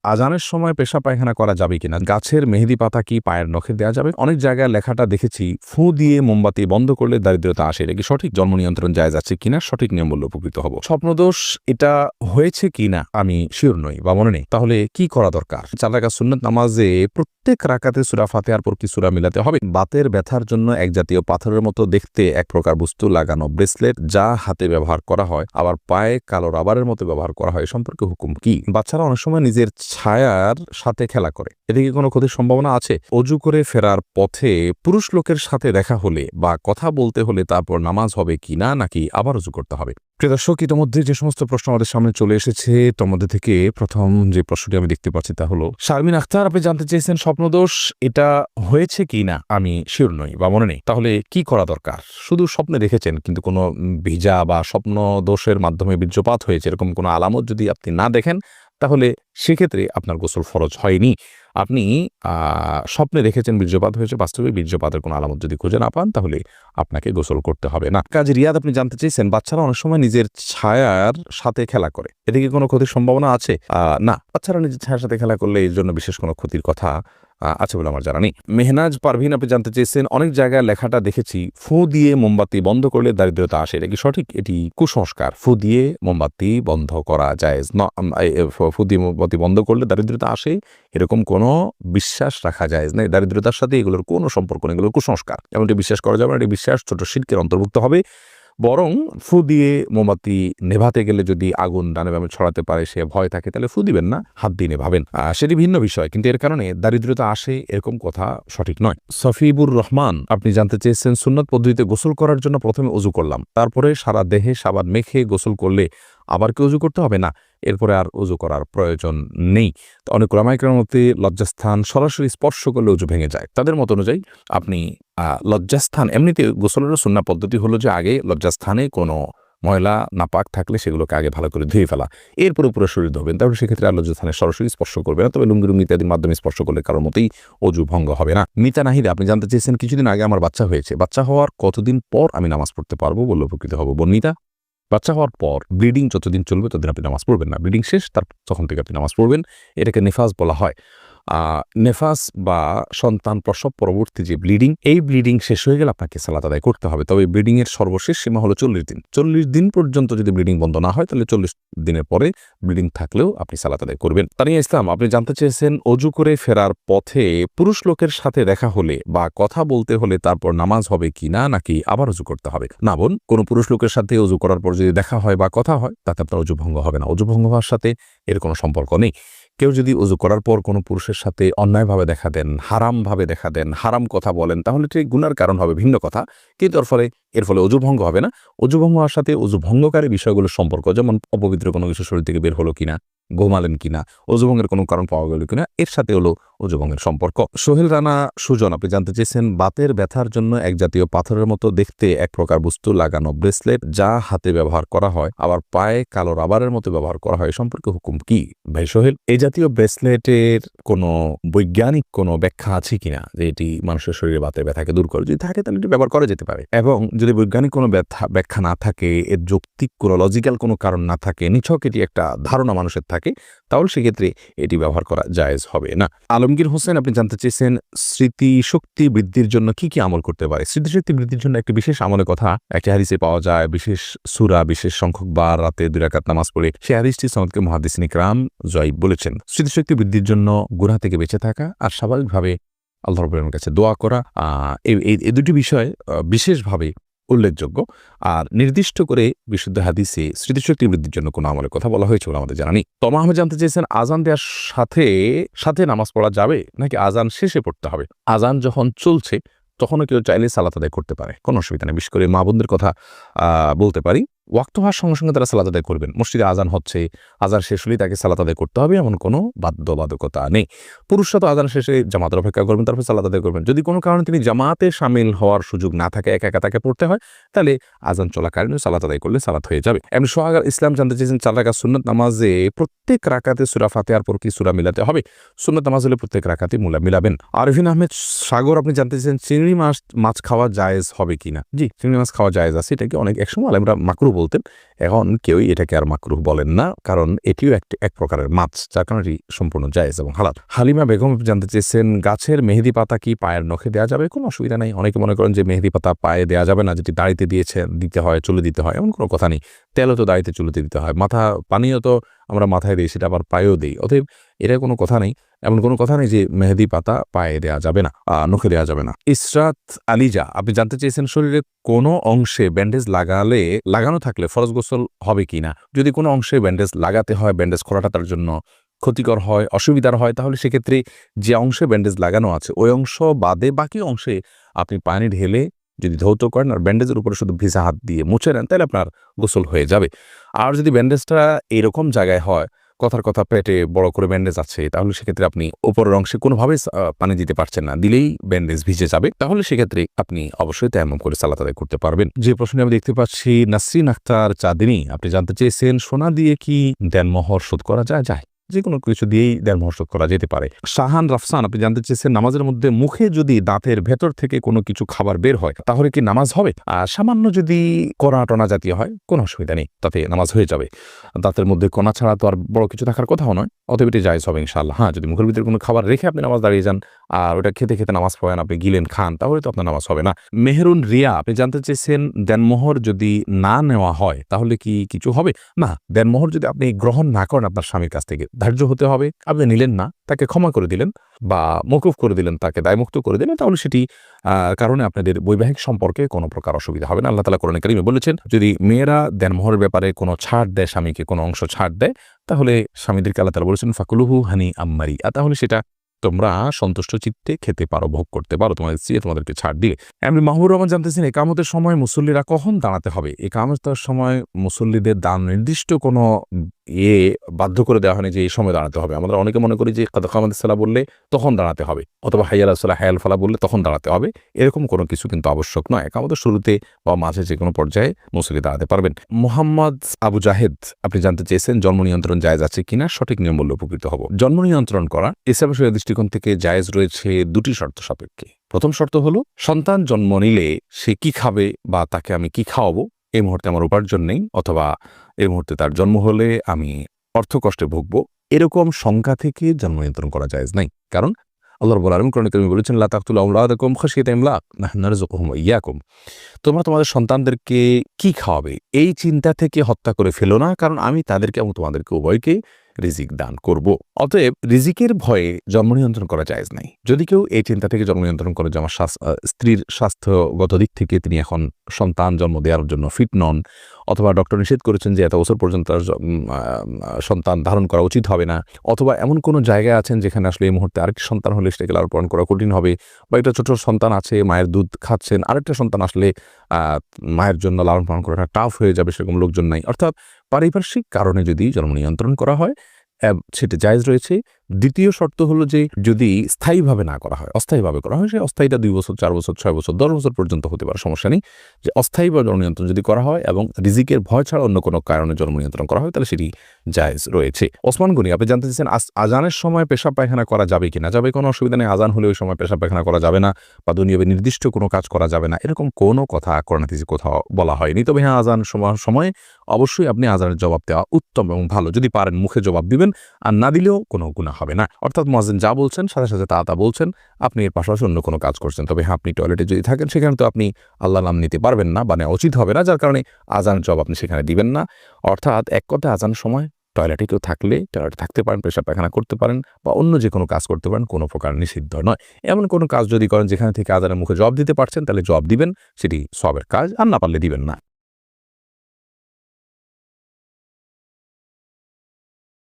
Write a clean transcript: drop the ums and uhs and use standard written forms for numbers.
আজানের সময় পেশাব পায়খানা করা যাবে কিনা, গাছের মেহেদি পাতা কি পায়ের নখে দেওয়া যাবে? অনেক জায়গায় লেখাটা দেখেছি ফু দিয়ে মোমবাতি বন্ধ করলে দারিদ্রতা আসে। এটা কি সঠিক? জন্ম নিয়ন্ত্রণ জায়েজ আছে কিনা? সঠিক নিয়ম বললে উপকৃত হব। স্বপ্নদোষ এটা হয়েছে কিনা আমি শিওর নই বা মনে নেই, তাহলে কি করা দরকার? 4 রাকাত সুন্নাত নামাজে প্রত্যেক রাকাতে সূরা ফাতিহার পর কি সূরা মিলাতে হবে? বাতের ব্যথার জন্য এক জাতীয় পাথরের মতো দেখতে এক প্রকার বস্তু লাগানো ব্রেসলেট যা হাতে ব্যবহার করা হয় আবার পায়ে কালো রাবারের মতো ব্যবহার করা হয়, সম্পর্কে হুকুম কি? বাচ্চারা অনেক সময় নিজের ছায়ার সাথে খেলা করে, এতে কি কোনো ক্ষতির সম্ভাবনা আছে? অজু করে ফেরার পথে পুরুষ লোকের সাথে দেখা হলে বা কথা বলতে হলে তারপর নামাজ হবে কিনা, নাকি আবার অজু করতে হবে? প্রিয় দর্শক, ইতিমধ্যে যে সমস্ত প্রশ্ন আমাদের সামনে চলে এসেছে তার মধ্যে থেকে প্রথম যে প্রশ্নটি আমি দেখতে পাচ্ছি তা হলো শারমিন আখতার, আপনি জানতে চেয়েছেন স্বপ্নদোষ এটা হয়েছে কিনা আমি শিওর নই বা মনে নেই, তাহলে কি করা দরকার? শুধু স্বপ্নে দেখেছেন কিন্তু কোনো ভিজা বা স্বপ্ন দোষের মাধ্যমে বীর্যপাত হয়েছে এরকম কোনো আলামত যদি আপনি না দেখেন, তাহলে সেক্ষেত্রে আপনার গোসল ফরজ হয়নি। আপনি স্বপ্নে দেখেছেন বীর্যপাত হয়েছে, বাস্তবে বীর্যপাতের কোনো আলামত যদি খুঁজে না পান তাহলে আপনাকে গোসল করতে হবে না। কাজী রিয়াদ, আপনি জানতে চেয়েছেন বাচ্চারা অনেক সময় নিজের ছায়ার সাথে খেলা করে, এতে কি কোনো ক্ষতির সম্ভাবনা আছে? না, বাচ্চারা নিজের ছায়ার সাথে খেলা করলে এর জন্য বিশেষ কোনো ক্ষতির কথা আছে বলে আমার জানা নেই। মেহনাজ পারভিন, আপনি জানতে চেয়েছেন অনেক জায়গায় লেখাটা দেখেছি ফু দিয়ে মোমবাতি বন্ধ করলে দারিদ্রতা আসে, এটা কি সঠিক? এটি কুসংস্কার। ফু দিয়ে মোমবাতি বন্ধ করা জায়েজ না। ফু দিয়ে মোমবাতি বন্ধ করলে দারিদ্রতা আসে এরকম কোনো বিশ্বাস রাখা জায়েজ না। দারিদ্রতার সাথে এগুলোর কোনো সম্পর্ক নেই, এগুলোর কুসংস্কার, এমনটি বিশ্বাস করা যাবে না। এটি বিশ্বাস ছোট শিরকের অন্তর্ভুক্ত হবে। বরং ফু দিয়ে মোমবাতি নেভাতে গেলে যদি আগুন ডানে বামে ছড়াতে পারে সে ভয় থাকে, তাহলে ফু দিবেন না, হাত দিয়ে নেভাবেন। সেটি ভিন্ন বিষয়, কিন্তু এর কারণে দারিদ্রতা আসে এরকম কথা সঠিক নয়। সফিবুর রহমান, আপনি জানতে চেয়েছেন সুন্নত পদ্ধতিতে গোসল করার জন্য প্রথমে অজু করলাম, তারপরে সারা দেহে সাবান মেখে গোসল করলে আবার কি অজু করতে হবে? না, এরপরে আর অজু করার প্রয়োজন নেই। অনেক ওলামায়ে মতে লজ্জাস্থান সরাসরি স্পর্শ করলে অজু ভেঙে যায়। তাদের মত অনুযায়ী আপনি লজ্জাস্থান, এমনিতে গোসলের সুন্নাহ পদ্ধতি হলো যে আগে লজ্জাস্থানে কোনো ময়লা নাপাক থাকলে সেগুলোকে আগে ভালো করে ধুয়ে ফেলা, এরপরে পুরো শরীর ধোবেন, তাহলে সেক্ষেত্রে আর লজ্জাস্থানে সরাসরি স্পর্শ করবে না। তবে লুঙ্গি ইত্যাদির মাধ্যমে স্পর্শ করলে কারোর মতেই অজু ভঙ্গ হবে না। মিতা নাহিদা, আপনি জানতে চেয়েছেন কিছুদিন আগে আমার বাচ্চা হয়েছে, বাচ্চা হওয়ার কতদিন পর আমি নামাজ পড়তে পারবো বলে উপকৃত হব? বর্ণিতা, বাচ্চা হওয়ার পর ব্লিডিং যতদিন চলবে ততদিন আপনি নামাজ পড়বেন না। ব্লিডিং শেষ, তখন থেকে আপনি নামাজ পড়বেন। এটাকে নেফাস বলা হয়। নেফাস বা সন্তান প্রসব পরবর্তী যে ব্লিডিং, এই ব্লিডিং শেষ হয়ে গেলে আপনাকে সালাত আদায় করতে হবে। তবে ব্লিডিং এর সর্বশেষ সীমা হলো 40 দিন। 40 দিন পর্যন্ত যদি ব্লিডিং বন্ধ না হয় তাহলে 40 দিনের পরে ব্লিডিং থাকলেও আপনি সালাত আদায় করবেন। তানিয়া ইসলাম, আপনি জানতে চেয়েছেন অজু করে ফেরার পথে পুরুষ লোকের সাথে দেখা হলে বা কথা বলতে হলে তারপর নামাজ হবে কিনা, নাকি আবার অজু করতে হবে? না বোন, কোনো পুরুষ লোকের সাথে অজু করার পর যদি দেখা হয় বা কথা হয় তাতে আপনার অজু ভঙ্গ হবে না। অজু ভঙ্গ হওয়ার সাথে এর কোনো সম্পর্ক নেই। কেউ যদি অজু করার পর কোনো পুরুষের সাথে অন্যায়ভাবে দেখা দেন, হারামভাবে দেখা দেন, হারাম কথা বলেন, তাহলে ঠিক গুনার কারণ হবে, ভিন্ন কথা, কিন্তু এর ফলে অজু ভঙ্গ হবে না। অজু ভঙ্গ হওয়ার সাথে অজু ভঙ্গকারী বিষয়গুলোর সম্পর্ক, যেমন অপবিত্র কোনো কিছু শরীর থেকে বের হলো কিনা, ঘুমালেন কিনা, অজু ভঙ্গের কোনো কারণ পাওয়া গেল কিনা, এর সাথে হলো অজু ভঙ্গের সম্পর্ক। সোহেল রানা সুজন, আপনি জানতে চেয়েছেন বাতের ব্যথার জন্য এক জাতীয় পাথরের মতো দেখতে এক প্রকার বস্তু লাগানো ব্রেসলেট যা হাতে ব্যবহার করা হয় আবার পায়ে কালো রাবারের মতো ব্যবহার করা হয়, সম্পর্কে হুকুম কি? ভাই সোহেল, এই জাতীয় ব্রেসলেটের কোনো বৈজ্ঞানিক কোনো ব্যাখ্যা আছে কিনা যে এটি মানুষের শরীরে বাতের ব্যথাকে দূর করে? যদি থাকে তাহলে এটি ব্যবহার করা যেতে পারে, এবং যদি বৈজ্ঞানিক কোনো ব্যাখ্যা না থাকে, এর যৌক্তিক কোনো লজিক্যাল কোনো কারণ না থাকে, নিছক এটি একটা ধারণা মানুষের থাকে, তাহলে সেক্ষেত্রে এটি ব্যবহার করা জায়েজ হবে না। আলমগীর হোসেন, আপনি জানতে চেয়েছেন স্মৃতিশক্তি বৃদ্ধির জন্য কি কি আমল করতে পারে? স্মৃতিশক্তি বৃদ্ধির জন্য একটি বিশেষ আমলের কথা একটি হাদিসে পাওয়া যায়। বিশেষ সূরা, বিশেষ সংখ্যক বার রাতে 2 রাকাত নামাজ পড়ে, সেই হাদিসটি সনদকে মুহাদ্দিসিন ইকরাম জয়ীব বলেছেন। স্মৃতিশক্তি বৃদ্ধির জন্য গুনাহ থেকে বেঁচে থাকা আর স্বাভাবিকভাবে আল্লাহ রাব্বুল আলামিনের কাছে দোয়া করা, এই দুটি বিষয় বিশেষভাবে উল্লেখযোগ্য। আর নির্দিষ্ট করে বিশুদ্ধ হাদিসে স্মৃতিশক্তি বৃদ্ধির জন্য কোনো আমলের কথা বলা হয়েছে বলে আমাদের জানা নেই। তমা আহমেদ জানতে চেয়েছেন আজান দেওয়ার সাথে সাথে নামাজ পড়া যাবে নাকি আজান শেষে পড়তে হবে? আজান যখন চলছে তখনও কেউ চাইলে সালাত আদায় করতে পারে, কোনো অসুবিধা নেই। বিশেষ করে মা বোনদের কথা বলতে পারি, ওয়াক্ত হওয়ার সঙ্গে সঙ্গে তারা সালাত আদায় করবেন। মসজিদে আজান হচ্ছে, আজান শেষ হলেই তাকে সালাত আদায় করতে হবে এমন কোনো বাধ্যবাধকতা নেই। পুরুষরা তো আজান শেষে জামাতের অপেক্ষা করবেন, তারপর সালাত আদায় করবেন। যদি কোনো কারণে তিনি জামাতে শামিল হওয়ার সুযোগ না থাকে, একা একা তাকে পড়তে হয়, তাহলে আজান চলাকালীন সালাত আদায় করলে সালাত হয়ে যাবে। এমনি সোহাগ ইসলাম জানতে চেয়েছেন 4 রাকাত সুন্নত নামাজে প্রত্যেক রাকাতে সূরা ফাতিহার পর কি সূরা মিলাতে হবে? সুন্নত নামাজ হলে প্রত্যেক রাকাতে মিলাবেন। আরফিন আহমেদ সাগর, আপনি জানতে চেয়েছেন চিংড়ি মাছ খাওয়া জায়েজ হবে কিনা? জি, চিংড়ি মাছ খাওয়া জায়েজ আছে। এটাকে একসময় আমরা মাকরুহ বলতেন। এখন কেউই এটাকে আর মাকরুহ বলেন না, কারণ এটিও এক প্রকারের মাছ, যার কারণে এটি সম্পূর্ণ জায়েজ এবং হালাল। হালিমা বেগম জানতে চেয়েছেন, গাছের মেহেদি পাতা কি পায়ের নখে দেওয়া যাবে? কোনো অসুবিধা নেই। অনেকে মনে করেন যে মেহেদি পাতা পায়ে দেওয়া যাবে না, যেটি দাড়িতে দিতে হয়, চুলে দিতে হয়, এমন কোনো কথা নেই। তেলও তো দাড়িতে চুলেতে দিতে হয়, পানিও তো আমরা মাথায় দিই, সেটা আবার পায়েও দিই। অতএব এটা কোনো কথা নেই, এমন কোনো কথা নেই যে মেহেদি পাতা পায়ে দেওয়া যাবে না, নখে দেওয়া যাবে না। ইসরাত আলিজা আপনি জানতে চেয়েছেন, শরীরে কোনো অংশে ব্যান্ডেজ লাগানো থাকলে ফরজ গোসল হবে কিনা? যদি কোনো অংশে ব্যান্ডেজ লাগাতে হয়, ব্যান্ডেজ করাটা তার জন্য ক্ষতিকর হয়, অসুবিধার হয়, তাহলে সেক্ষেত্রে যে অংশে ব্যান্ডেজ লাগানো আছে ওই অংশ বাদে বাকি অংশে আপনি পানি ঢেলে যদি ধৌত করেন আর ব্যান্ডেজের উপরে শুধু ভিজা হাত দিয়ে মুছে নেন, তাহলে আপনার গোসল হয়ে যাবে। আর যদি ব্যান্ডেজটা এরকম জায়গায় হয়, কথার কথা পেটে বড় করে ব্যান্ডেজ আছে, তাহলে সেক্ষেত্রে আপনি উপরের অংশে কোনোভাবে পানি দিতে পারছেন না, দিলেই ব্যান্ডেজ ভিজে যাবে, তাহলে সেক্ষেত্রে আপনি অবশ্যই তায়াম্মুম করে সালাত আদায় করতে পারবেন। যে প্রশ্নে আমি দেখতে পাচ্ছি, নাসরিন আক্তার চাঁদিনী আপনি জানতে চেয়েছেন, সোনা দিয়ে কি দেনমোহর শোধ করা যায়? যে কোনো কিছু দিয়েই দেনমোহর শোধ করা যেতে পারে। শাহান রাফসান আপনি জানতে চেয়েছেন, নামাজের মধ্যে মুখে যদি দাঁতের ভেতর থেকে কোনো কিছু খাবার বের হয় তাহলে কি নামাজ হবে? সামান্য যদি কণা টনা জাতীয় হয় কোনো অসুবিধা নেই, তাতে নামাজ হয়ে যাবে। দাঁতের মধ্যে কণা ছাড়া তো আর বড় কিছু থাকার কথাও নয়, অতএব এটি জায়েজ হবে ইনশাআল্লাহ। হ্যাঁ, যদি মুখের ভিতরে কোনো খাবার রেখে আপনি নামাজ দাঁড়িয়ে যান আর ওটা খেতে খেতে নামাজ পড়েন, আপনি গিলেন খান, তাহলে তো আপনার নামাজ হবে না। মেহরুন রিয়া আপনি জানতে চেয়েছেন, দেনমোহর যদি না নেওয়া হয় তাহলে কি কিছু হবে? না, দেনমোহর যদি আপনি গ্রহণ না করেন আপনার স্বামীর কাছ থেকে, ধার্য হতে হবে, আপনি নিলেন না, তাকে ক্ষমা করে দিলেন বা মকুফ করে দিলেন, তাকে দায়মুক্ত করে দিলেন, তাহলে সেটি কারণে আপনাদের বৈবাহিক সম্পর্কে কোনো প্রকার অসুবিধা হবে না। আল্লাহ তাআলা কোরআনে কারীমে বলেছেন, যদি মেয়েরা দেনমোহরের ব্যাপারে কোনো ছাড় দেয়, স্বামীকে কোনো অংশ ছাড় দেয়, তাহলে স্বামীদেরকে আল্লাহ তাআলা বলেছেন ফাকুলুহু হানিআম মারিআ, তাহলে সেটা তোমরা সন্তুষ্ট চিত্তে খেতে পারো, ভোগ করতে পারো, তোমাদের স্ত্রী তোমাদেরকে ছাড় দিয়ে। এমনি মাহবুর রহমান জানতেছেন, একামতের সময় মুসল্লিরা কখন দাঁড়াতে হবে? একামতের সময় মুসল্লিদের নির্দিষ্ট কোনো বাধ্য করে দেওয়া হয়নি যে এই সময় দাঁড়াতে হবে। আমরা অনেকে মনে করি যে কাদ কামাতিস সালাহ বললে তখন দাঁড়াতে হবে, অথবা হাইয়া আলাস সালাহ হায়াল ফালাহ বললে তখন দাঁড়াতে হবে, এরকম কোনো কিছু কিন্তু আবশ্যক নয়। একামতের শুরুতে বা মাঝে যে কোনো পর্যায়ে মুসল্লি দাঁড়াতে পারবেন। মোহাম্মদ আবু জাহেদ আপনি জানতে চেয়েছেন, জন্ম নিয়ন্ত্রণ জায়েজ আছে কিনা? সঠিক নিয়ম বললে উপকৃত হব। জন্ম নিয়ন্ত্রণ করা ইসলামের শরীয়তের দৃষ্টিকোণ থেকে জায়েজ রয়েছে দুটি শর্ত সাপেক্ষে। প্রথম শর্ত হলো, সন্তান জন্ম নিলে সে কি খাবে বা তাকে আমি কি খাওয়াবো, এই মুহূর্তে আমার উপার্জন নেই, অথবা এই মুহূর্তে তার জন্ম হলে আমি অর্থকষ্টে ভুগবো, এরকম শঙ্কা থেকে জন্ম নিয়ন্ত্রণ করা জায়েজ নাই। কারণ আল্লাহ রাব্বুল আলামিন কোরআনে কারীমে বলেছেন, লা তাকতুলু আওলাদাকুম খাশিয়াতা ইমলাক নাহনু নারযুকুহুম ওয়া ইয়াকুম, তোমরা তোমাদের সন্তানদেরকে কি খাওয়াবে এই চিন্তা থেকে হত্যা করে ফেলো না, কারণ আমি তাদেরকে এবং তোমাদেরকে উভয়কে রিজিক দান করব। অতএব রিজিকের ভয়ে জন্ম নিয়ন্ত্রণ করা জায়েজ নাই। যদি কেউ এই চিন্তা থেকে জন্ম নিয়ন্ত্রণ করে যে আমার স্ত্রীর স্বাস্থ্যগত দিক থেকে তিনি এখন সন্তান জন্ম দেওয়ার জন্য ফিট নন, অথবা ডক্টর নিষেধ করেছেন যে এত বছর পর্যন্ত তার সন্তান ধারণ করা উচিত হবে না, অথবা এমন কোনো জায়গায় আছেন যেখানে আসলে এই মুহূর্তে আরেকটি সন্তান হলে সেটাকে লালন পালন করা কঠিন হবে, বা একটা ছোট সন্তান আছে মায়ের দুধ খাচ্ছেন, আরেকটা সন্তান আসলে মায়ের জন্য লালন পালন করাটা টাফ হয়ে যাবে, সেরকম লোকজন নাই, অর্থাৎ পারিপার্শ্বিক কারণে যদি জন্ম নিয়ন্ত্রণ করা হয় সেটা জায়েজ রয়েছে। দ্বিতীয় শর্ত হলো যে যদি স্থায়ীভাবে না করা হয়, অস্থায়ীভাবে করা হয়, সে অস্থায়ীটা 2 বছর 4 বছর 6 বছর 10 বছর পর্যন্ত হতে পারে, সমস্যা নেই। যে অস্থায়ীভাবে জন্ম নিয়ন্ত্রণ যদি করা হয় এবং রিজিকের ভয় ছাড়া অন্য কোনো কারণে জন্ম নিয়ন্ত্রণ করা হয়, তাহলে সেটি জায়েজ রয়েছে। ওসমান গনি আপনি জানতে চাইছেন, আজানের সময় পেশাব পায়খানা করা যাবে কিনা? যাবে, কোনো অসুবিধা নেই। আজান হলে ওই সময় পেশাব পায়খানা করা যাবে না, বা দুনিয়াবে নির্দিষ্ট কোনো কাজ করা যাবে না, এরকম কোনো কথা কোরআন হাদিসে কোথাও বলা হয়নি। তবে হ্যাঁ, আজান সময় অবশ্যই আপনি আজানের জবাব দেওয়া উত্তম এবং ভালো, যদি পারেন মুখে জবাব দিবেন, আর না দিলেও কোনো গুনাহ হবে না। অর্থাৎ মুয়াজ্জিন যা বলছেন সাথে সাথে তা বলছেন, আপনি এর পাশাপাশি অন্য কোনো কাজ করছেন। তবে হ্যাঁ, আপনি টয়লেটে যদি থাকেন সেখানে তো আপনি আল্লাহর নাম নিতে পারবেন না, মানে উচিত হবে না, যার কারণে আজানের জবাব আপনি সেখানে দিবেন না। অর্থাৎ এক কথায় আজানের সময় টয়লেটে কেউ থাকলে টয়লেটে থাকতে পারেন, পেশাব পায়খানা করতে পারেন, বা অন্য যে কোনো কাজ করতে পারেন, কোনো প্রকার নিষিদ্ধ নয়। এমন কোনো কাজ যদি করেন যেখানে থেকে আজানের মুখে জবাব দিতে পারছেন, তাহলে জবাব দিবেন, সেটি সওয়াবের কাজ, আর না পারলে দিবেন না।